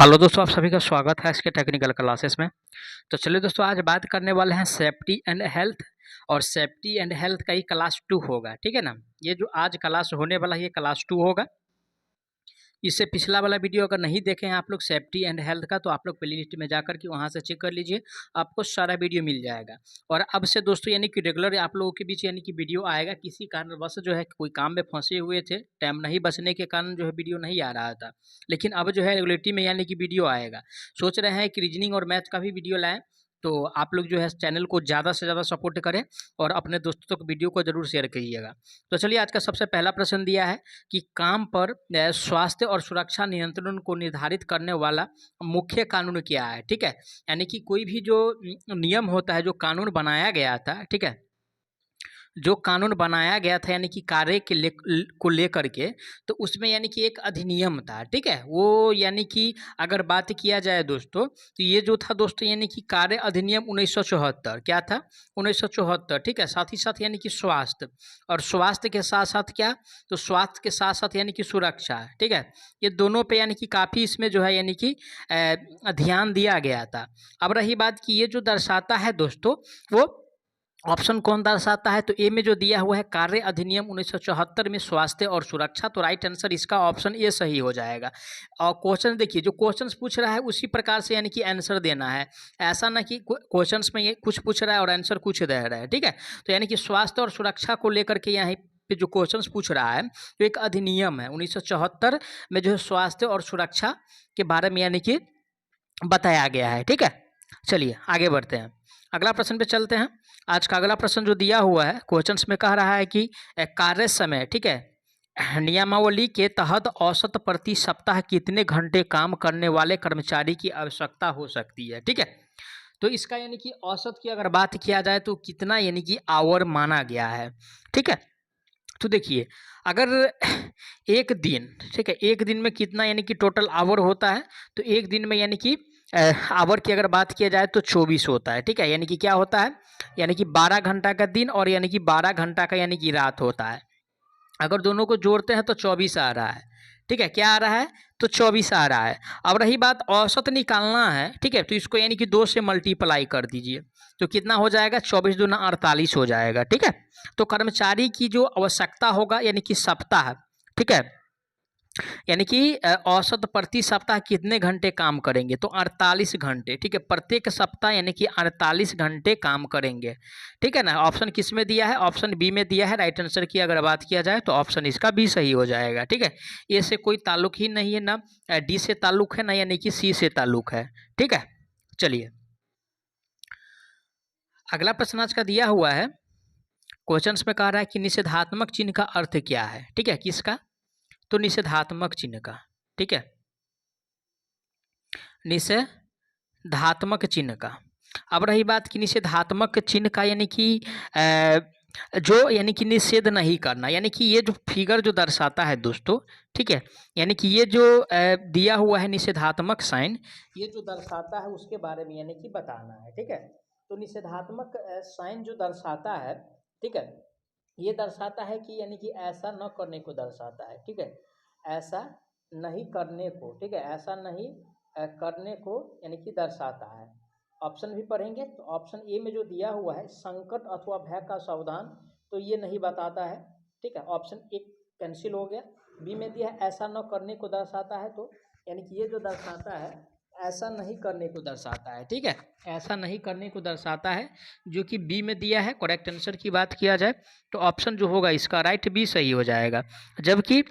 Hello दोस्तों, आप सभी का स्वागत है इसके टेक्निकल क्लासेस में। तो चलिए दोस्तों, आज बात करने वाले हैं सेफ्टी एंड हेल्थ। और सेफ्टी एंड हेल्थ का ही क्लास 2 होगा, ठीक है ना। ये जो आज क्लास होने वाला है ये क्लास 2 होगा। इससे पिछला वाला वीडियो अगर नहीं देखे हैं आप लोग सेफ्टी एंड हेल्थ का, तो आप लोग प्लेलिस्ट में जाकर के वहाँ से चेक कर लीजिए, आपको सारा वीडियो मिल जाएगा। और अब से दोस्तों यानी कि रेगुलर आप लोगों के बीच यानी कि वीडियो आएगा। किसी कारणवश जो है कोई काम में फंसे हुए थे, टाइम नहीं बचने के कारण जो है वीडियो नहीं आ रहा था, लेकिन अब जो है रेगुलरिटी में यानी कि वीडियो आएगा। सोच रहे हैं कि रीजनिंग और मैथ का भी वीडियो लाएँ, तो आप लोग जो है चैनल को ज़्यादा से ज़्यादा सपोर्ट करें और अपने दोस्तों तक वीडियो को ज़रूर शेयर कीजिएगा। तो चलिए, आज का सबसे पहला प्रश्न दिया है कि काम पर स्वास्थ्य और सुरक्षा नियंत्रण को निर्धारित करने वाला मुख्य कानून क्या है, ठीक है। यानी कि कोई भी जो नियम होता है, जो कानून बनाया गया था, ठीक है, जो कानून बनाया गया था यानी कि कार्य को लेकर के, तो उसमें यानी कि एक अधिनियम था, ठीक है। वो यानी कि अगर बात किया जाए दोस्तों, तो ये जो था दोस्तों यानी कि कार्य अधिनियम 1974, क्या था 1974, ठीक है। साथ ही साथ यानी कि स्वास्थ्य, और स्वास्थ्य के साथ साथ क्या, तो स्वास्थ्य के साथ साथ यानी कि सुरक्षा, ठीक है। ये दोनों पे यानी कि काफ़ी इसमें जो है यानी कि ध्यान दिया गया था। अब रही बात कि ये जो दर्शाता है दोस्तों, वो ऑप्शन कौन दर्शाता है, तो ए में जो दिया हुआ है कार्य अधिनियम 1974 में स्वास्थ्य और सुरक्षा, तो राइट आंसर इसका ऑप्शन ए सही हो जाएगा। और क्वेश्चन देखिए, जो क्वेश्चंस पूछ रहा है उसी प्रकार से यानी कि आंसर देना है। ऐसा ना कि क्वेश्चंस में ये कुछ पूछ रहा है और आंसर कुछ दे रहा है, ठीक है। तो यानी कि स्वास्थ्य और सुरक्षा को लेकर के यहाँ पे जो क्वेश्चंस पूछ रहा है, तो एक अधिनियम है 1974 में जो है स्वास्थ्य और सुरक्षा के बारे में यानी कि बताया गया है, ठीक है। चलिए आगे बढ़ते हैं, अगला प्रश्न पे चलते हैं। आज का अगला प्रश्न जो दिया हुआ है क्वेश्चंस में कह रहा है कि कार्य समय, ठीक है, नियमावली के तहत औसत प्रति सप्ताह कितने घंटे काम करने वाले कर्मचारी की आवश्यकता हो सकती है, ठीक है। तो इसका यानी कि औसत की अगर बात किया जाए तो कितना यानी कि आवर माना गया है, ठीक है। तो देखिए, अगर एक दिन, ठीक है, एक दिन में कितना यानी कि टोटल आवर होता है, तो एक दिन में यानी कि आवर की अगर बात किया जाए तो 24 होता है, ठीक है। यानी कि क्या होता है, यानी कि 12 घंटा का दिन और यानी कि 12 घंटा का यानी कि रात होता है। अगर दोनों को जोड़ते हैं तो 24 आ रहा है, ठीक है। क्या आ रहा है, तो 24 आ रहा है। अब रही बात औसत निकालना है, ठीक है, तो इसको यानी कि 2 से मल्टीप्लाई कर दीजिए, तो कितना हो जाएगा, 24 दूना 48 हो जाएगा, ठीक है। तो कर्मचारी की जो आवश्यकता होगा यानी कि सप्ताह, ठीक है, यानी कि औसत प्रति सप्ताह कितने घंटे काम करेंगे, तो 48 घंटे, ठीक है। प्रत्येक सप्ताह यानी कि 48 घंटे काम करेंगे, ठीक है ना। ऑप्शन किस में दिया है, ऑप्शन बी में दिया है। राइट आंसर की अगर बात किया जाए तो ऑप्शन इसका बी सही हो जाएगा, ठीक है। ए से कोई ताल्लुक ही नहीं है, ना डी से ताल्लुक है, ना यानी कि सी से ताल्लुक है, ठीक है। चलिए अगला प्रश्न आज का दिया हुआ है, क्वेश्चंस में कह रहा है कि निषेधात्मक चिन्ह का अर्थ क्या है, ठीक है। किसका, तो निषेधात्मक चिन्ह का, ठीक है, निषेधात्मक चिन्ह का। अब रही बात कि निषेधात्मक चिन्ह का यानी कि जो यानी कि निषेध नहीं करना, यानी कि ये जो फिगर जो दर्शाता है दोस्तों, ठीक है, यानी कि ये जो दिया हुआ है निषेधात्मक साइन, ये जो दर्शाता है उसके बारे में यानी कि बताना है, ठीक है। तो निषेधात्मक साइन जो दर्शाता है, ठीक है, ये दर्शाता है कि यानी कि ऐसा न करने को दर्शाता है, ठीक है, ऐसा नहीं करने को, ठीक है, ऐसा नहीं करने को यानी कि दर्शाता है। ऑप्शन भी पढ़ेंगे, तो ऑप्शन ए में जो दिया हुआ है संकट अथवा भय का सावधान, तो ये नहीं बताता है, ठीक है। ऑप्शन एक कैंसिल हो गया। बी में दिया है ऐसा न करने को दर्शाता है, तो यानी कि ये जो दर्शाता है ऐसा नहीं करने को दर्शाता है, ठीक है, ऐसा नहीं करने को दर्शाता है, जो कि बी में दिया है। करेक्ट आंसर की बात किया जाए तो ऑप्शन जो होगा इसका राइट बी सही हो जाएगा। जबकि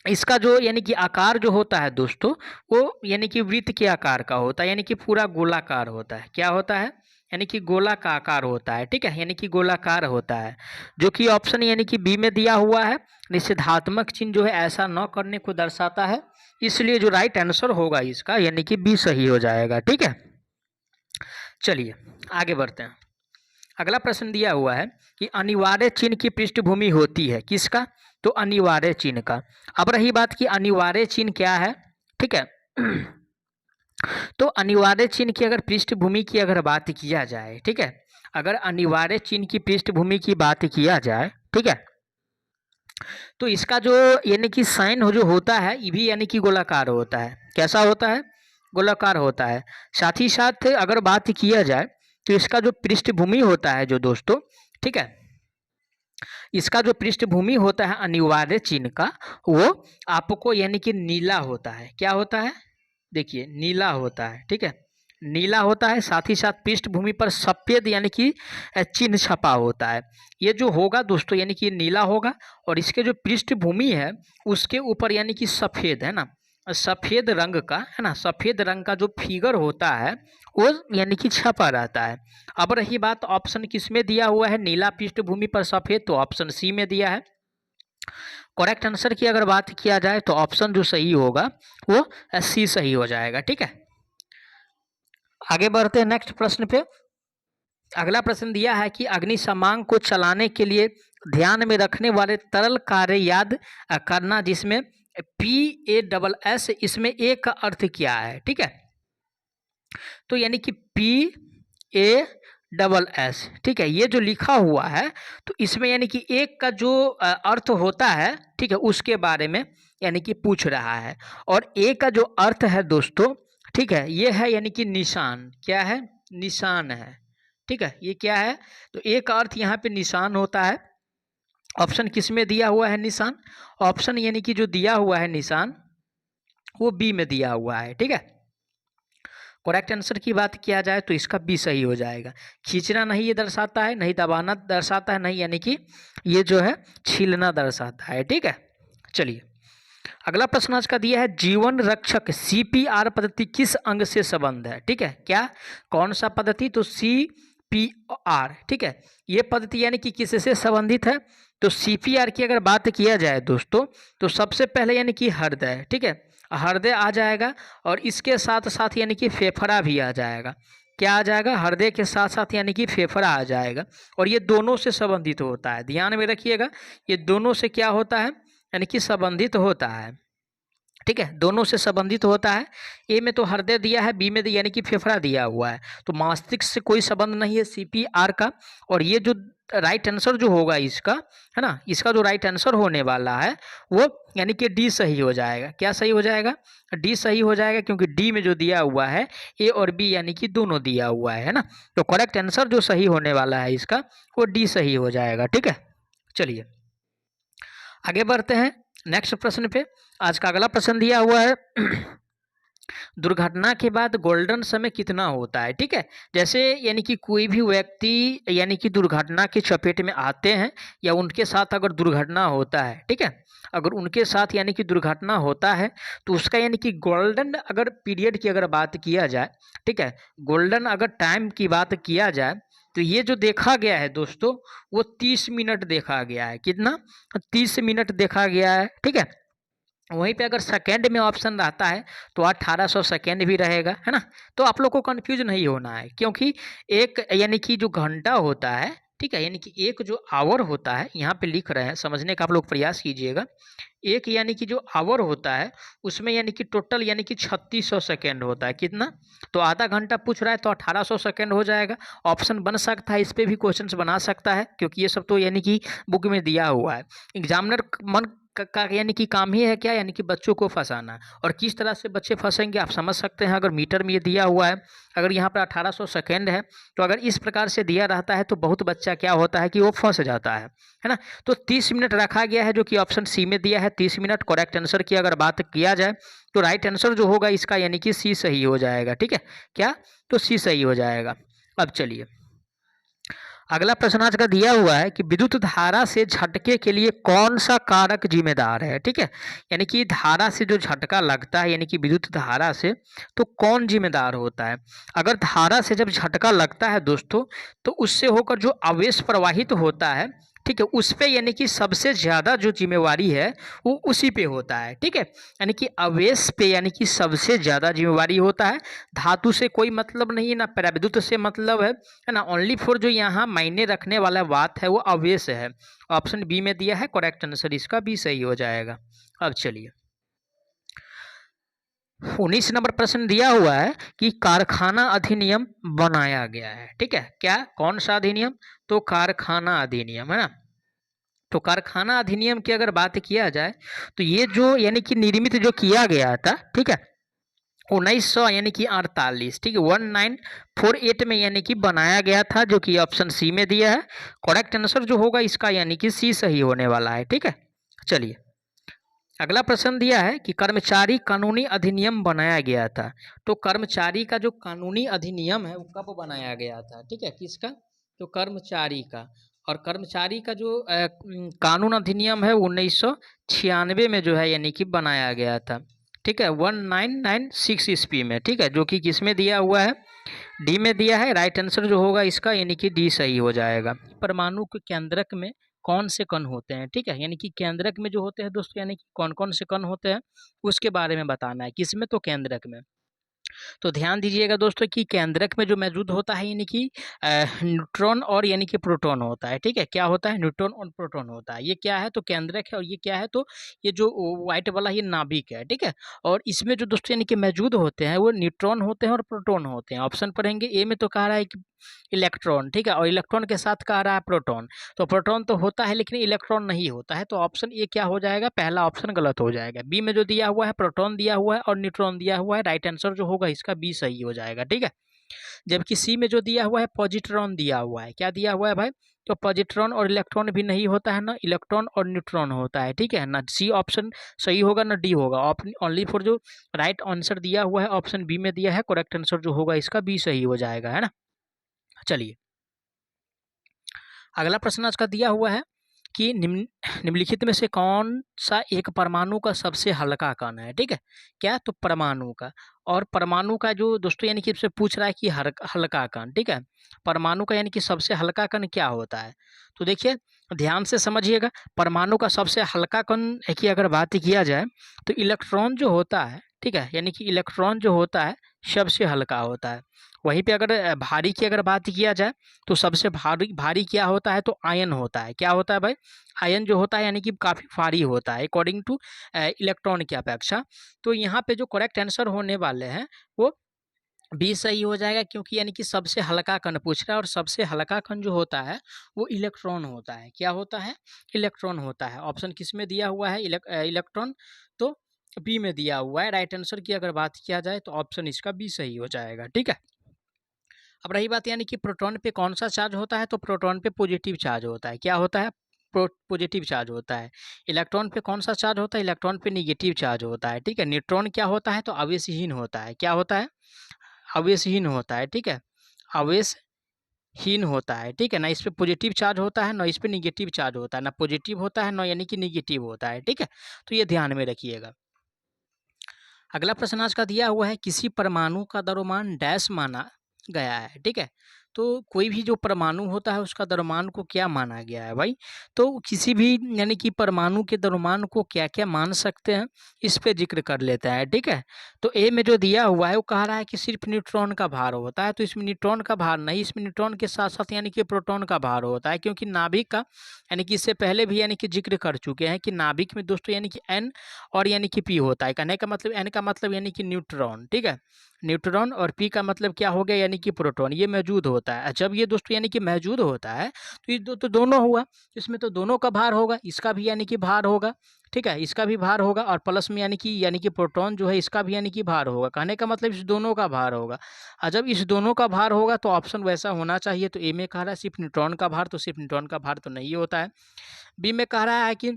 इसका जो यानी कि आकार जो होता है दोस्तों, वो यानी कि वृत्त के आकार का होता है, यानी कि पूरा गोलाकार होता है। क्या होता है, यानी कि गोला का आकार होता है, ठीक है, यानी कि गोलाकार होता है, जो कि ऑप्शन यानी कि बी में दिया हुआ है। निषेधात्मक चिन्ह जो है ऐसा न करने को दर्शाता है, इसलिए जो राइट आंसर होगा इसका यानी कि बी सही हो जाएगा, ठीक है। चलिए आगे बढ़ते हैं, अगला प्रश्न दिया हुआ है कि अनिवार्य चिन्ह की पृष्ठभूमि होती है, किसका, तो अनिवार्य चिन्ह का। अब रही बात कि अनिवार्य चिन्ह क्या है, ठीक है, तो अनिवार्य चिन्ह की अगर पृष्ठभूमि की अगर बात किया जाए, ठीक है, अगर अनिवार्य चिन्ह की पृष्ठभूमि की बात किया जाए, ठीक है, तो इसका जो यानी कि साइन जो होता है ये भी यानी कि गोलाकार होता है। कैसा होता है, गोलाकार होता है। साथ ही साथ अगर बात किया जाए तो इसका जो पृष्ठभूमि होता है जो दोस्तों, ठीक है, इसका जो पृष्ठभूमि होता है अनिवार्य चिन्ह का, वो आपको यानी कि नीला होता है। क्या होता है? देखिए नीला होता है, ठीक है, नीला होता है। साथ ही साथ पृष्ठभूमि पर सफ़ेद यानी कि चिन्ह छपा होता है। ये जो होगा दोस्तों यानी कि नीला होगा, और इसके जो पृष्ठभूमि है उसके ऊपर यानी कि सफ़ेद है ना, सफ़ेद रंग का है ना, सफ़ेद रंग का जो फिगर होता है वो यानी कि छपा रहता है। अब रही बात ऑप्शन किस में दिया हुआ है, नीला पृष्ठभूमि पर सफ़ेद, तो ऑप्शन सी में दिया है। करेक्ट आंसर की अगर बात किया जाए तो ऑप्शन जो सही होगा वो सी सही हो जाएगा, ठीक है। आगे बढ़ते हैं नेक्स्ट प्रश्न पे। अगला प्रश्न दिया है कि अग्निशमन को चलाने के लिए ध्यान में रखने वाले तरल कार्य याद करना, जिसमें PASS, इसमें ए का अर्थ क्या है, ठीक है। तो यानी कि PASS, ठीक है, ये जो लिखा हुआ है तो इसमें यानी कि एक का जो अर्थ होता है, ठीक है, उसके बारे में यानी कि पूछ रहा है। और ए का जो अर्थ है दोस्तों, ठीक है, ये है यानी कि निशान। क्या है? निशान है, ठीक है। ये क्या है? तो ए का अर्थ यहाँ पे निशान होता है। ऑप्शन किस में दिया हुआ है निशान? ऑप्शन यानी कि जो दिया हुआ है निशान वो बी में दिया हुआ है, ठीक है। करेक्ट आंसर की बात किया जाए तो इसका बी सही हो जाएगा। खींचना नहीं ये दर्शाता है, नहीं दबाना दर्शाता है, नहीं यानी कि ये जो है छीलना दर्शाता है, ठीक है। चलिए अगला प्रश्न आज का दिया है, जीवन रक्षक CPR पद्धति किस अंग से संबंध है, ठीक है। क्या? कौन सा पद्धति? तो CPR, ठीक है, ये पद्धति यानी कि किससे संबंधित है? तो CPR की अगर बात किया जाए दोस्तों तो सबसे पहले यानी कि हृदय, ठीक है, हृदय आ जाएगा, और इसके साथ साथ यानी कि फेफड़ा भी आ जाएगा। क्या आ जाएगा? हृदय के साथ साथ यानी कि फेफड़ा आ जाएगा, और ये दोनों से संबंधित होता है। ध्यान में रखिएगा, ये दोनों से क्या होता है, यानी कि संबंधित होता है, ठीक है, दोनों से संबंधित होता है। ए में तो हृदय दिया है, बी में यानी कि फेफड़ा दिया हुआ है, तो मस्तिष्क से कोई संबंध नहीं है CPR का। और ये जो राइट आंसर जो होगा इसका, है ना, इसका जो राइट आंसर होने वाला है वो यानी कि डी सही हो जाएगा। क्या सही हो जाएगा? डी सही हो जाएगा, क्योंकि डी में जो दिया हुआ है ए और बी यानी कि दोनों दिया हुआ है ना। तो करेक्ट आंसर जो सही होने वाला है इसका वो डी सही हो जाएगा, ठीक है। चलिए आगे बढ़ते हैं नेक्स्ट प्रश्न पे। आज का अगला प्रश्न दिया हुआ है दुर्घटना के बाद गोल्डन समय कितना होता है, ठीक है। जैसे यानी कि कोई भी व्यक्ति यानी कि दुर्घटना की चपेट में आते हैं, या उनके साथ अगर दुर्घटना होता है, ठीक है, अगर उनके साथ यानी कि दुर्घटना होता है तो उसका यानी कि गोल्डन अगर पीरियड की अगर बात किया जाए, ठीक है, गोल्डन अगर टाइम की बात किया जाए तो ये जो देखा गया है दोस्तों वो 30 मिनट देखा गया है। कितना? 30 मिनट देखा गया है, ठीक है। वहीं पे अगर सेकेंड में ऑप्शन रहता है तो 1800 सेकेंड भी रहेगा, है ना। तो आप लोग को कंफ्यूज नहीं होना है, क्योंकि एक यानी कि जो घंटा होता है, ठीक है, यानी कि एक जो आवर होता है, यहाँ पे लिख रहे हैं, समझने का आप लोग प्रयास कीजिएगा। एक यानी कि जो आवर होता है उसमें यानी कि टोटल यानी कि 3600 सेकेंड होता है। कितना? तो आधा घंटा पूछ रहा है तो 1800 सेकेंड हो जाएगा। ऑप्शन बन सकता है, इस पर भी क्वेश्चंस बना सकता है, क्योंकि ये सब तो यानी कि बुक में दिया हुआ है। एग्जामिनर मन का यानी कि काम ही है क्या? यानी कि बच्चों को फंसाना। और किस तरह से बच्चे फंसेंगे आप समझ सकते हैं। अगर मीटर में ये दिया हुआ है, अगर यहाँ पर 1800 सेकेंड है, तो अगर इस प्रकार से दिया रहता है तो बहुत बच्चा क्या होता है कि वो फंस जाता है ना। तो 30 मिनट रखा गया है, जो कि ऑप्शन सी में दिया है 30 मिनट। करेक्ट आंसर की अगर बात किया जाए तो राइट आंसर जो होगा इसका यानी कि सी सही हो जाएगा, ठीक है। क्या? तो सी सही हो जाएगा। अब चलिए अगला प्रश्न आज का दिया हुआ है कि विद्युत धारा से झटके के लिए कौन सा कारक जिम्मेदार है, ठीक है। यानी कि धारा से जो झटका लगता है, यानी कि विद्युत धारा से, तो कौन जिम्मेदार होता है। अगर धारा से जब झटका लगता है दोस्तों तो उससे होकर जो आवेश प्रवाहित होता है, ठीक है, उस पे यानी कि सबसे ज़्यादा जो जिम्मेवारी है वो उसी पे होता है, ठीक है। यानी कि आवेश पे यानी कि सबसे ज़्यादा जिम्मेवारी होता है। धातु से कोई मतलब नहीं है, ना पराविद्युत से मतलब है ना। ओनली फॉर जो यहाँ मायने रखने वाला बात है वो आवेश है। ऑप्शन बी में दिया है, करेक्ट आंसर इसका बी सही हो जाएगा। अब चलिए 19 नंबर प्रश्न दिया हुआ है कि कारखाना अधिनियम बनाया गया है, ठीक है। क्या? कौन सा अधिनियम? तो कारखाना अधिनियम, है ना। तो कारखाना अधिनियम की अगर बात किया जाए तो ये जो यानी कि निर्मित जो किया गया था, ठीक है, 1900 यानी कि 48, ठीक है, 1948 में यानी कि बनाया गया था, जो कि ऑप्शन सी में दिया है। करेक्ट आंसर जो होगा इसका यानी कि सी सही होने वाला है, ठीक है। चलिए अगला प्रश्न दिया है कि कर्मचारी कानूनी अधिनियम बनाया गया था। तो कर्मचारी का जो कानूनी अधिनियम है वो कब बनाया गया था, ठीक है, किसका, तो कर्मचारी का। और कर्मचारी का जो कानून अधिनियम है 1996 में जो है यानी कि बनाया गया था, ठीक है, 1996 ईस्वी में, ठीक है, जो कि किस में दिया हुआ है, डी में दिया है। राइट आंसर जो होगा इसका यानी कि डी सही हो जाएगा। परमाणु के केंद्रक में कौन से कण होते हैं, ठीक है, यानी कि केंद्रक में जो होते हैं दोस्तों यानी कि कौन कौन से कण होते हैं उसके बारे में बताना है। किसमें, तो केंद्रक में। तो ध्यान दीजिएगा दोस्तों कि केंद्रक में जो मौजूद होता है यानी कि न्यूट्रॉन और यानी कि प्रोटॉन होता है, ठीक है, क्या होता है, न्यूट्रॉन और प्रोटॉन होता है। ये क्या है, तो केंद्रक है, और ये क्या है, तो ये जो व्हाइट वाला ये नाभिक है, ठीक है। और इसमें जो दोस्तों यानी कि मौजूद होते हैं वो न्यूट्रॉन होते हैं और प्रोटॉन होते हैं। ऑप्शन पढ़ेंगे, ए में तो कह रहा है कि इलेक्ट्रॉन, ठीक है, और इलेक्ट्रॉन के साथ कह रहा है प्रोटॉन। तो प्रोटॉन तो होता है लेकिन इलेक्ट्रॉन नहीं होता है, तो ऑप्शन ए क्या हो जाएगा, पहला ऑप्शन गलत हो जाएगा। बी में जो दिया हुआ है प्रोटॉन दिया हुआ है और न्यूट्रॉन दिया हुआ है, राइट आंसर जो होगा इसका बी सही हो जाएगा, ठीक है। जबकि सी में जो दिया हुआ है पॉजिट्रॉन दिया हुआ है, क्या दिया हुआ है भाई, तो पॉजिट्रॉन और इलेक्ट्रॉन भी नहीं होता है, ना इलेक्ट्रॉन और न्यूट्रॉन होता है, ठीक है ना। सी ऑप्शन सही होगा ना डी होगा। ओनली फॉर जो राइट आंसर दिया हुआ है ऑप्शन बी में दिया है, करेक्ट आंसर जो होगा इसका बी सही हो जाएगा, है ना। चलिए अगला प्रश्न आज का दिया हुआ है कि निम्नलिखित में से कौन सा एक परमाणु का सबसे हल्का कण है, ठीक है, क्या, तो परमाणु का। और परमाणु का जो दोस्तों यानी कि इससे पूछ रहा है कि हल्का कण, ठीक है, परमाणु का यानी कि सबसे हल्का कण क्या होता है। तो देखिए ध्यान से समझिएगा, परमाणु का सबसे हल्का कण की अगर बात किया जाए तो इलेक्ट्रॉन जो होता है, ठीक है, यानी कि इलेक्ट्रॉन जो होता है सबसे हल्का होता है। वहीं पे अगर भारी की अगर बात किया जाए तो सबसे भारी भारी क्या होता है, तो आयन होता है। क्या होता है भाई, आयन जो होता है यानी कि काफ़ी भारी होता है अकॉर्डिंग टू इलेक्ट्रॉन की अपेक्षा। तो यहाँ पे जो करेक्ट आंसर होने वाले हैं वो बी सही हो जाएगा, क्योंकि यानी कि सबसे हल्का कण पूछ रहा है, और सबसे हल्का कण जो होता है वो इलेक्ट्रॉन होता है। क्या होता है, इलेक्ट्रॉन होता है। ऑप्शन किस में दिया हुआ है, इलेक्ट्रॉन, तो बी में दिया हुआ है। राइट आंसर की अगर बात किया जाए तो ऑप्शन इसका बी सही हो जाएगा, ठीक है। अब रही बात यानी कि प्रोटॉन पे कौन सा चार्ज होता है, तो प्रोटॉन पे पॉजिटिव चार्ज होता है। क्या होता है, पॉजिटिव चार्ज होता है। इलेक्ट्रॉन पे कौन सा चार्ज होता है, इलेक्ट्रॉन पे निगेटिव चार्ज होता है, ठीक है। न्यूट्रॉन क्या होता है, तो आवेशहीन होता है। क्या होता है, आवेशहीन होता है, ठीक है, आवेशहीन होता है, ठीक है ना। इस पे पॉजिटिव चार्ज होता है, ना इस पे निगेटिव चार्ज होता है, ना पॉजिटिव होता है ना यानी कि निगेटिव होता है, ठीक है। तो ये ध्यान में रखिएगा। अगला प्रश्न आज का दिया हुआ है, किसी परमाणु का द्रव्यमान डैश माना गया है, ठीक है। तो कोई भी जो परमाणु होता है उसका द्रव्यमान को क्या माना गया है भाई, तो किसी भी यानी कि परमाणु के द्रव्यमान को क्या क्या मान सकते हैं इस पे जिक्र कर लेता है, ठीक है। तो ए में जो दिया हुआ है वो कह रहा है कि सिर्फ न्यूट्रॉन का भार होता है, तो इसमें न्यूट्रॉन का भार नहीं, इसमें न्यूट्रॉन के साथ साथ यानी कि प्रोटॉन का भार होता है, क्योंकि नाभिक का यानी कि इससे पहले भी यानी कि जिक्र कर चुके हैं कि नाभिक में दोस्तों यानी कि एन और यानी कि पी होता है। कहने का मतलब एन का मतलब यानी कि न्यूट्रॉन, ठीक है, न्यूट्रॉन, और पी का मतलब क्या हो गया, यानी कि प्रोटॉन, ये मौजूद होता है। जब ये दोस्तों यानी कि मौजूद होता है तो ये तो दोनों हुआ, इसमें तो दोनों का भार होगा, इसका भी यानी कि भार होगा, ठीक है, इसका भी भार होगा, और प्लस में यानी कि प्रोटॉन जो है इसका भी यानी कि भार होगा। कहने का मतलब इस दोनों का भार होगा, और जब इस दोनों का भार होगा तो ऑप्शन वैसा होना चाहिए। तो ए में कह रहा है सिर्फ न्यूट्रॉन का भार, तो सिर्फ न्यूट्रॉन का भार तो नहीं होता है। बी में कह रहा है कि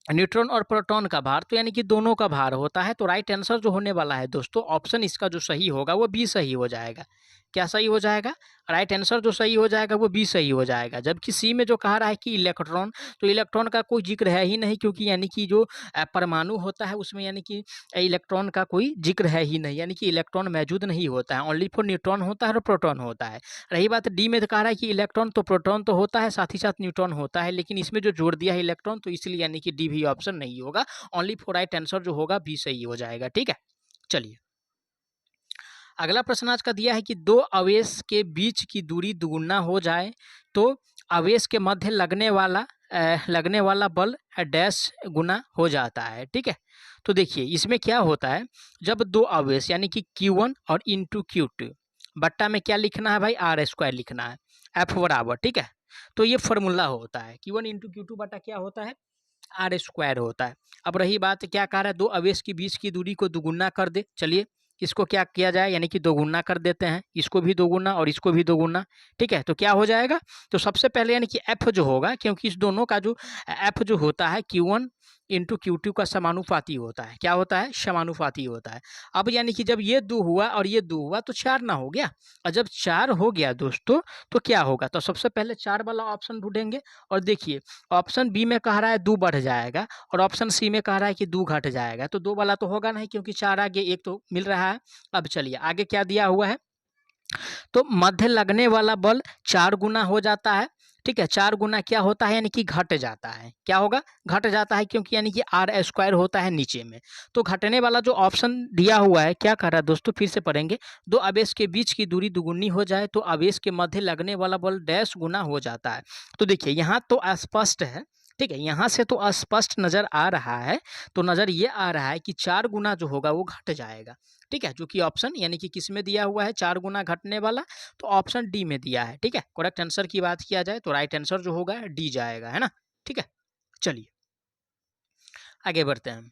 न्यूट्रॉन और प्रोटॉन का भार, तो यानी कि दोनों का भार होता है। तो राइट आंसर जो होने वाला है दोस्तों ऑप्शन इसका जो सही होगा वो बी सही हो जाएगा। क्या सही हो जाएगा, राइट आंसर जो सही हो जाएगा वो बी सही हो जाएगा। जबकि सी में जो कहा रहा है कि इलेक्ट्रॉन, तो इलेक्ट्रॉन का कोई जिक्र है ही नहीं, क्योंकि यानी कि जो परमाणु होता है उसमें यानी कि इलेक्ट्रॉन का कोई जिक्र है ही नहीं, यानी कि इलेक्ट्रॉन मौजूद नहीं होता है, ओनली फॉर न्यूट्रॉन होता है और प्रोटॉन होता है। रही बात डी में तो कह रहा है कि इलेक्ट्रॉन, तो प्रोटॉन तो होता है, साथ ही साथ न्यूट्रॉन होता है, लेकिन इसमें जो जोड़ दिया है इलेक्ट्रॉन, तो इसलिए यानी कि डी भी ऑप्शन नहीं होगा। ओनली फॉर राइट आंसर जो होगा बी सही हो जाएगा, ठीक है। चलिए अगला प्रश्न आज का दिया है कि दो आवेश के बीच की दूरी दुगुना हो जाए तो आवेश के मध्य लगने वाला बल डैश गुना हो जाता है, ठीक है। तो देखिए इसमें क्या होता है, जब दो आवेश यानी कि Q1 और इंटू Q2 बट्टा में क्या लिखना है भाई, आर स्क्वायर लिखना है, एफ बराबर, ठीक है। तो ये फॉर्मूला होता है, Q1 इंटू Q2 बट्टा क्या होता है, आर स्क्वायर होता है। अब रही बात क्या कह रहा है, दो आवेश के बीच की दूरी को दुगुना कर दे, चलिए इसको क्या किया जाए, यानी कि दोगुना कर देते हैं, इसको भी दोगुना और इसको भी दोगुना, ठीक है। तो क्या हो जाएगा, तो सबसे पहले यानी कि एफ जो होगा, क्योंकि इस दोनों का जो एफ जो होता है Q1 इंटू Q2 का समानुपाती होता है। क्या होता है, समानुपाती होता है। अब यानी कि जब ये 2 हुआ और ये 2 हुआ तो 4 ना हो गया, और जब 4 हो गया दोस्तों तो क्या होगा, तो सबसे पहले 4 वाला ऑप्शन ढूंढेंगे। और देखिए ऑप्शन बी में कह रहा है 2 बढ़ जाएगा और ऑप्शन सी में कह रहा है कि 2 घट जाएगा, तो 2 वाला तो होगा नहीं, क्योंकि 4 आगे 1 तो मिल रहा है। अब चलिए आगे क्या दिया हुआ है, तो मध्य लगने वाला बल 4 गुना हो जाता है, ठीक है। 4 गुना क्या होता है, यानी कि घट जाता है। क्या होगा, घट जाता है, क्योंकि यानी कि आर स्क्वायर होता है नीचे में। तो घटने वाला जो ऑप्शन दिया हुआ है क्या कर रहा है दोस्तों, फिर से पढ़ेंगे। दो आवेश के बीच की दूरी दुगुनी हो जाए तो आवेश के मध्य लगने वाला बल डैश गुना हो जाता है। तो देखिए यहाँ तो स्पष्ट है, ठीक है, यहाँ से तो स्पष्ट नजर आ रहा है। तो नजर ये आ रहा है कि 4 गुना जो होगा वो घट जाएगा, ठीक है, जो कि ऑप्शन यानी कि किस में दिया हुआ है, 4 गुना घटने वाला, तो ऑप्शन डी में दिया है, ठीक है। करेक्ट आंसर की बात किया जाए तो राइट आंसर जो होगा डी जाएगा, है ना, ठीक है। चलिए आगे बढ़ते हैं।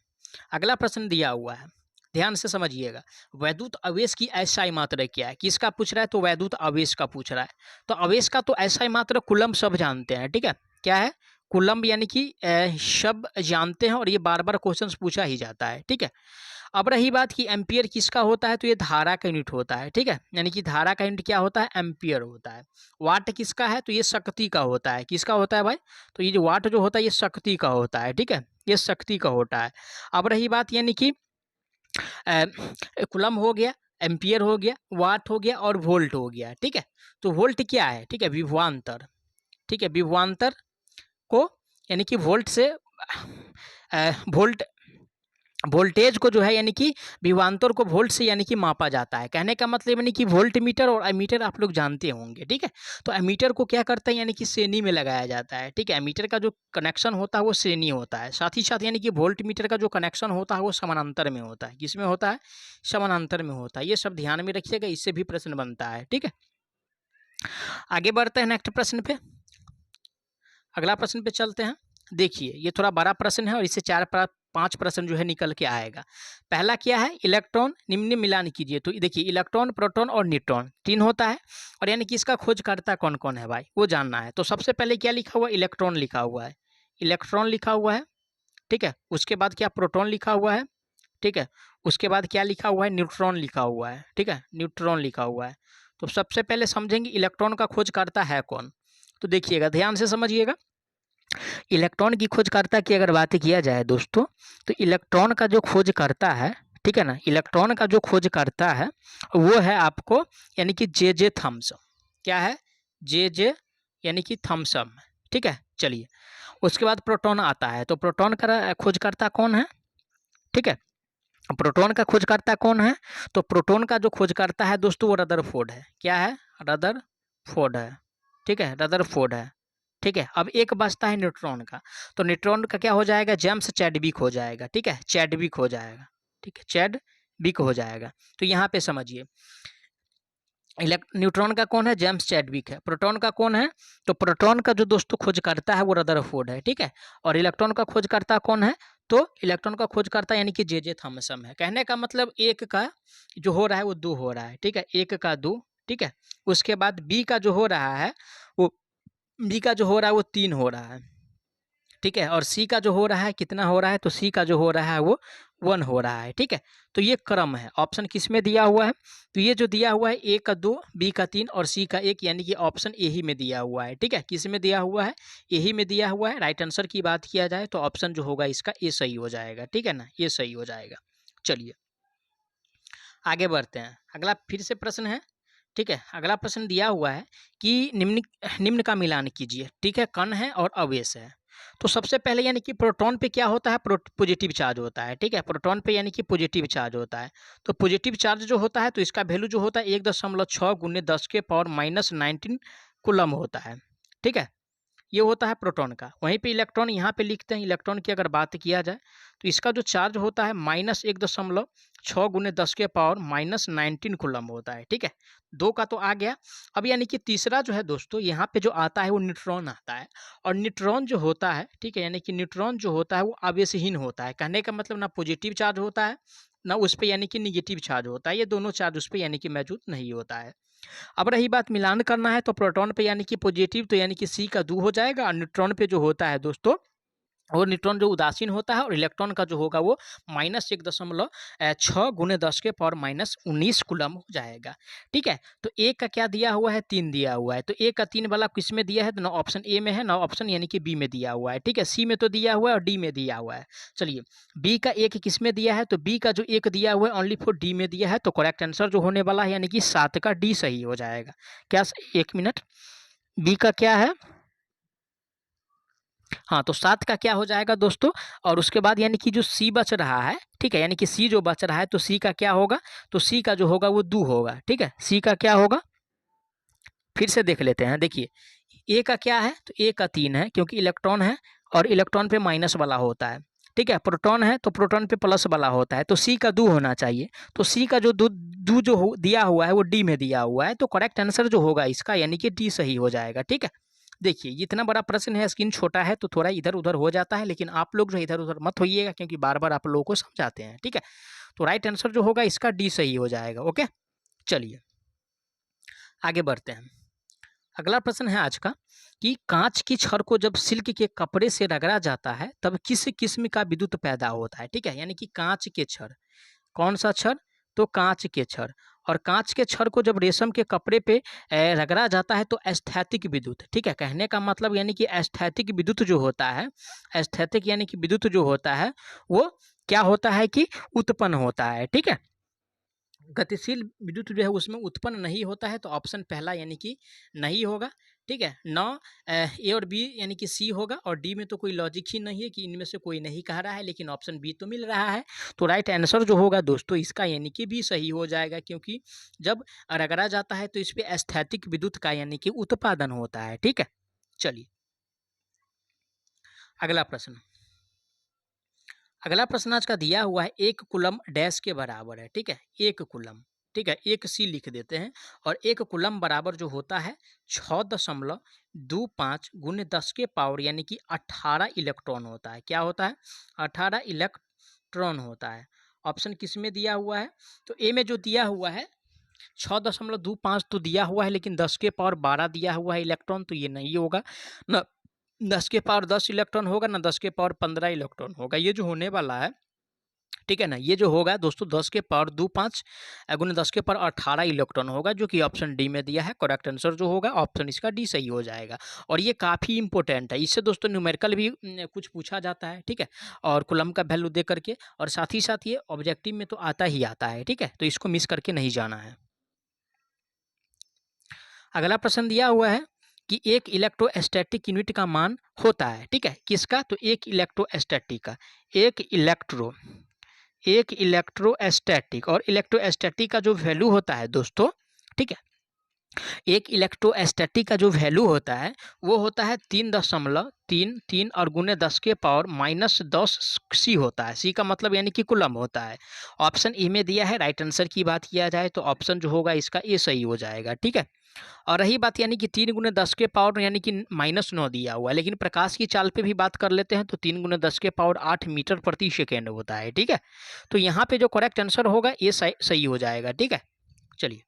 अगला प्रश्न दिया हुआ है, ध्यान से समझिएगा। वैद्युत आवेश की एसआई मात्रा क्या है, किसका पूछ रहा है, तो वैद्युत आवेश का पूछ रहा है। तो आवेश का तो एसआई मात्रा कूलम्ब सब जानते हैं, ठीक है। क्या है, कूलम्ब, यानी कि सब जानते हैं और ये बार बार क्वेश्चन पूछा ही जाता है, ठीक है। अब रही बात कि एम्पियर किसका होता है, तो ये धारा का यूनिट होता है, ठीक है, यानी कि धारा का यूनिट क्या होता है, एम्पियर होता है। वाट किसका है, तो ये शक्ति का होता है। किसका होता है भाई, तो ये जो वाट जो होता है ये शक्ति का होता है, ठीक है, ये शक्ति का होता है। अब रही बात यानी कि कूलम हो गया, एम्पियर हो गया, वाट हो गया और वोल्ट हो गया, ठीक है। तो वोल्ट क्या है, ठीक है, विभवांतर, ठीक है, विभवांतर को यानी कि वोल्ट से वोल्ट वोल्टेज को जो है यानी कि विभवांतर को वोल्ट से यानी कि मापा जाता है। कहने का मतलब यानी कि वोल्ट मीटर और एमीटर आप लोग जानते होंगे, ठीक है। तो एमीटर को क्या करता है, यानी कि श्रेणी में लगाया जाता है, ठीक है। एमीटर का जो कनेक्शन होता है वो श्रेणी होता है, साथ ही साथ यानी कि वोल्ट मीटर का जो कनेक्शन होता है वो समानांतर में होता है। किसमें होता है, समानांतर में होता है। ये सब ध्यान में रखिएगा, इससे भी प्रश्न बनता है, ठीक है। आगे बढ़ते हैं नेक्स्ट प्रश्न पे, अगला प्रश्न पे चलते हैं। देखिए ये थोड़ा बड़ा प्रश्न है और इससे 4-5 प्रश्न जो है निकल के आएगा। पहला क्या है, इलेक्ट्रॉन निम्न मिलान कीजिए। तो देखिए इलेक्ट्रॉन, प्रोटॉन और न्यूट्रॉन 3 होता है, और यानी कि इसका खोज करता कौन कौन है भाई, वो जानना है। तो सबसे पहले क्या लिखा हुआ है, इलेक्ट्रॉन लिखा हुआ है, इलेक्ट्रॉन लिखा हुआ है, ठीक है। उसके बाद क्या, प्रोटॉन लिखा हुआ है, ठीक है। उसके बाद क्या लिखा हुआ है, न्यूट्रॉन लिखा हुआ है, ठीक है, न्यूट्रॉन लिखा हुआ है। तो सबसे पहले समझेंगे इलेक्ट्रॉन का खोज करता है कौन। तो देखिएगा ध्यान से समझिएगा, इलेक्ट्रॉन की खोजकर्ता की अगर बात किया जाए दोस्तों, तो इलेक्ट्रॉन का जो खोज करता है, ठीक है ना, इलेक्ट्रॉन का जो खोज करता है वो है आपको यानी कि जे थॉमसन। क्या है, जे यानी कि थॉमसन, ठीक है। चलिए उसके बाद प्रोटॉन आता है। तो प्रोटॉन का खोजकर्ता कौन है, ठीक है, प्रोटॉन का खोजकर्ता कौन है, तो प्रोटॉन का जो खोजकर्ता है दोस्तों वो रदरफोर्ड है। क्या है, रदरफोर्ड है, ठीक है, रदरफोर्ड है, ठीक है। अब एक बचता है न्यूट्रॉन का। तो न्यूट्रॉन का क्या हो जाएगा, जेम्स चैडविक हो जाएगा, ठीक है, चैडविक हो जाएगा, ठीक है, चैडविक हो जाएगा। तो यहाँ पे समझिए न्यूट्रॉन का कौन है, जेम्स चैडविक है। प्रोटॉन का कौन है, तो प्रोटॉन का जो दोस्तों खोज करता है वो रदरफोर्ड है, ठीक है। और इलेक्ट्रॉन का खोज करता कौन है, तो इलेक्ट्रॉन का खोज करता यानी कि जे थॉमसन है। कहने का मतलब एक का जो हो रहा है वो 2 हो रहा है, ठीक है, एक का 2, ठीक है। उसके बाद बी का जो हो रहा है वो, बी का जो हो रहा है वो 3 हो रहा है, ठीक है। और सी का जो हो रहा है कितना हो रहा है, तो सी का जो हो रहा है वो 1 हो रहा है, ठीक है। तो ये क्रम है, ऑप्शन किस में दिया हुआ है, तो ये जो दिया हुआ है ए का 2, बी का 3 और सी का 1, यानी कि ऑप्शन ए ही में दिया हुआ है, ठीक है। किस में दिया हुआ है, ए ही में दिया हुआ है। राइट आंसर की बात किया जाए तो ऑप्शन जो होगा इसका ए सही हो जाएगा, ठीक है ना, ये सही हो जाएगा। चलिए आगे बढ़ते हैं, अगला फिर से प्रश्न है, ठीक है। अगला प्रश्न दिया हुआ है कि निम्न निम्न का मिलान कीजिए, ठीक है, कण है और आवेश है। तो सबसे पहले यानी कि प्रोटॉन पे क्या होता है, पॉजिटिव चार्ज होता है, ठीक है, प्रोटॉन पे यानी कि पॉजिटिव चार्ज होता है। तो पॉजिटिव चार्ज जो होता है तो इसका वैल्यू जो होता है 1.6 × 10⁻⁻19 कूलम होता है, ठीक है, ये होता है प्रोटॉन का। वहीं पे इलेक्ट्रॉन यहाँ पे लिखते हैं, इलेक्ट्रॉन की अगर बात किया जाए तो इसका जो चार्ज होता है -1.6 × 10⁻⁻19 कूलम होता है, ठीक है। 2 का तो आ गया। अब यानी कि तीसरा जो है दोस्तों यहाँ पे जो आता है वो न्यूट्रॉन आता है। और न्यूट्रॉन जो होता है, ठीक है, यानी कि न्यूट्रॉन जो होता है वो आवेशहीन होता है। कहने का मतलब ना पॉजिटिव चार्ज होता है ना उस पर यानी कि निगेटिव चार्ज होता है, ये दोनों चार्ज उस पर यानी कि मौजूद नहीं होता है। अब रही बात मिलान करना है तो प्रोटॉन पे यानी कि पॉजिटिव तो यानी कि C का 2 हो जाएगा, और न्यूट्रॉन पे जो होता है दोस्तों और न्यूट्रॉन जो उदासीन होता है, और इलेक्ट्रॉन का जो होगा वो -1.6 × 10⁻⁻19 कूलम हो जाएगा। ठीक है, तो ए का क्या दिया हुआ है, 3 दिया हुआ है, तो ए का 3 वाला किस में दिया है, तो ना ऑप्शन ए में है ना ऑप्शन यानी कि बी में दिया हुआ है। ठीक है, सी में तो दिया हुआ है और डी में दिया हुआ है। चलिए बी का एक किस में दिया है, तो बी का जो एक दिया हुआ है ओनली फॉर डी में दिया है, तो करेक्ट आंसर जो होने वाला है यानी कि 7 का डी सही हो जाएगा। क्या, 1 मिनट, बी का क्या है, हाँ तो 7 का क्या हो जाएगा दोस्तों, और उसके बाद यानी कि जो सी बच रहा है, ठीक है, यानी कि सी जो बच रहा है तो सी का क्या होगा, तो सी का जो होगा वो 2 होगा। ठीक है, सी का क्या होगा, फिर से देख लेते हैं। देखिए ए का क्या है, तो ए का 3 है क्योंकि इलेक्ट्रॉन है और इलेक्ट्रॉन पे माइनस वाला होता है। ठीक है, प्रोटॉन है तो प्रोटॉन पे प्लस वाला होता है, तो सी का 2 होना चाहिए। तो सी का जो दो जो दिया हुआ है वो डी में दिया हुआ है, तो करेक्ट आंसर जो होगा इसका यानी कि डी सही हो जाएगा। ठीक है, देखिए इतना बड़ा प्रश्न है, स्क्रीन छोटा है तो थोड़ा इधर उधर हो जाता है, लेकिन आप लोग जो इधर उधर मत होइएगा क्योंकि बार बार आप लोगों को समझाते हैं। ठीक है, तो राइट आंसर जो होगा इसका डी सही हो जाएगा। ओके, चलिए आगे बढ़ते हैं। अगला प्रश्न है आज का कि कांच की छड़ को जब सिल्क के कपड़े से रगड़ा जाता है तब किस किस्म का विद्युत पैदा होता है। ठीक है, यानी कि कांच के छड़, कौन सा छड़, तो कांच के छड़, और कांच के छड़ को जब रेशम के कपड़े पे रगड़ा जाता है तो एस्थेटिक विद्युत, ठीक है, कहने का मतलब यानी कि एस्थेटिक विद्युत जो होता है, एस्थेटिक यानी कि विद्युत जो होता है वो क्या होता है कि उत्पन्न होता है। ठीक है, गतिशील विद्युत जो है उसमें उत्पन्न नहीं होता है, तो ऑप्शन पहला यानी कि नहीं होगा। ठीक है, नौ ए और बी यानी कि सी होगा, और डी में तो कोई लॉजिक ही नहीं है कि इनमें से कोई नहीं कह रहा है, लेकिन ऑप्शन बी तो मिल रहा है। तो राइट आंसर जो होगा दोस्तों इसका यानी कि बी सही हो जाएगा, क्योंकि जब रगड़ा जाता है तो इस पर एस्थेटिक विद्युत का यानी कि उत्पादन होता है। ठीक है, चलिए अगला प्रश्न। अगला प्रश्न आज का दिया हुआ है 1 कूलम डैश के बराबर है। ठीक है, 1 कूलम, ठीक है, एक सी लिख देते हैं, और 1 कूलम बराबर जो होता है 6.25 × 10⁻⁻, यानी कि 18 इलेक्ट्रॉन होता है। क्या होता है, 18 इलेक्ट्रॉन होता है। ऑप्शन किस में दिया हुआ है, तो ए में जो दिया हुआ है 6.25 तो दिया हुआ है, लेकिन 10⁻12 दिया हुआ है इलेक्ट्रॉन, तो ये नहीं होगा ना, 10⁻10 इलेक्ट्रॉन होगा ना 10⁻15 इलेक्ट्रॉन होगा, ये जो होने वाला है। ठीक है ना, ये जो होगा दोस्तों 10⁻25 × 10⁻18 इलेक्ट्रॉन होगा, जो कि ऑप्शन डी में दिया है। करेक्ट आंसर जो होगा ऑप्शन इसका डी सही हो जाएगा, और ये काफ़ी इंपॉर्टेंट है, इससे दोस्तों न्यूमेरिकल भी कुछ पूछा जाता है। ठीक है, और कूलम का वैल्यू दे करके, और साथ ही साथ ये ऑब्जेक्टिव में तो आता ही आता है। ठीक है, तो इसको मिस करके नहीं जाना है। अगला प्रश्न दिया हुआ है कि एक इलेक्ट्रोस्टैटिक यूनिट का मान होता है। ठीक है, किसका, तो एक इलेक्ट्रोस्टैटिक का, एक इलेक्ट्रोस्टैटिक, और इलेक्ट्रोस्टैटिक का जो वैल्यू होता है दोस्तों, ठीक है, एक इलेक्ट्रोस्टैटिक का जो वैल्यू होता है वो होता है 3.33 और गुने 10⁻⁻10 सी होता है। सी का मतलब यानी कि कूलम होता है। ऑप्शन ई में दिया है। राइट आंसर की बात किया जाए तो ऑप्शन जो होगा इसका ए सही हो जाएगा। ठीक है, और रही बात यानी कि 3 × 10⁻⁻, यानी कि -9 दिया हुआ है, लेकिन प्रकाश की चाल पे भी बात कर लेते हैं तो 3 × 10⁸ मीटर प्रति सेकेंड होता है। ठीक है, तो यहाँ पे जो करेक्ट आंसर होगा ये सही हो जाएगा। ठीक है, चलिए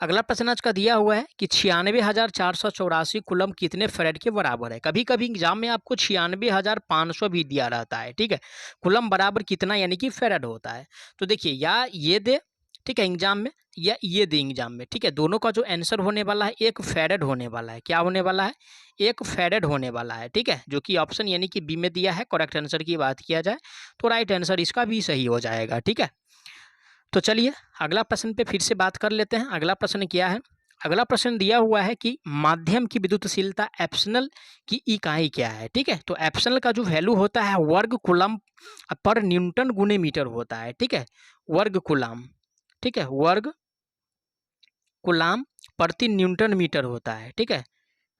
अगला प्रश्न आज का दिया हुआ है कि 96,484 कूलम कितने फैराड के बराबर है। कभी कभी एग्जाम में आपको 96,500 भी दिया रहता है। ठीक है, कूलम बराबर कितना यानी कि फैराड होता है। तो देखिए या ये दे, ठीक है, एग्जाम में, या ये दे एग्जाम में। ठीक है, दोनों का जो आंसर होने वाला है एक फैराड होने वाला है। क्या होने वाला है, एक फैराड होने वाला है। ठीक है, जो कि ऑप्शन यानी कि बी में दिया है। करेक्ट आंसर की बात किया जाए तो राइट आंसर इसका भी सही हो जाएगा। ठीक है, तो चलिए अगला प्रश्न पे फिर से बात कर लेते हैं। अगला प्रश्न क्या है, अगला प्रश्न दिया हुआ है कि माध्यम की विद्युतशीलता एप्सिलॉन की इकाई क्या है। ठीक है, तो एप्सिलॉन का जो वैल्यू होता है वर्ग कूलम पर न्यूटन गुने मीटर होता है। ठीक है, वर्ग कूलम, ठीक है, वर्ग कूलम प्रति न्यूटन मीटर होता है। ठीक है,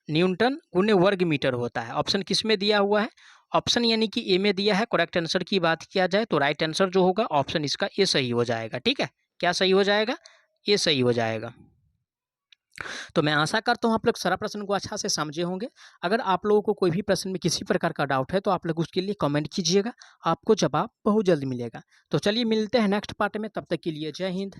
न्यूटन गुने वर्ग मीटर होता है। ऑप्शन किस में दिया हुआ है, ऑप्शन यानी कि ए में दिया है। करेक्ट आंसर की बात किया जाए तो राइट आंसर जो होगा ऑप्शन इसका ए सही हो जाएगा। ठीक है, क्या सही हो जाएगा, ए सही हो जाएगा। तो मैं आशा करता हूँ आप लोग सारा प्रश्न को अच्छा से समझे होंगे। अगर आप लोगों को कोई भी प्रश्न में किसी प्रकार का डाउट है तो आप लोग उसके लिए कमेंट कीजिएगा, आपको जवाब बहुत जल्द मिलेगा। तो चलिए मिलते हैं नेक्स्ट पार्ट में, तब तक के लिए जय हिंद।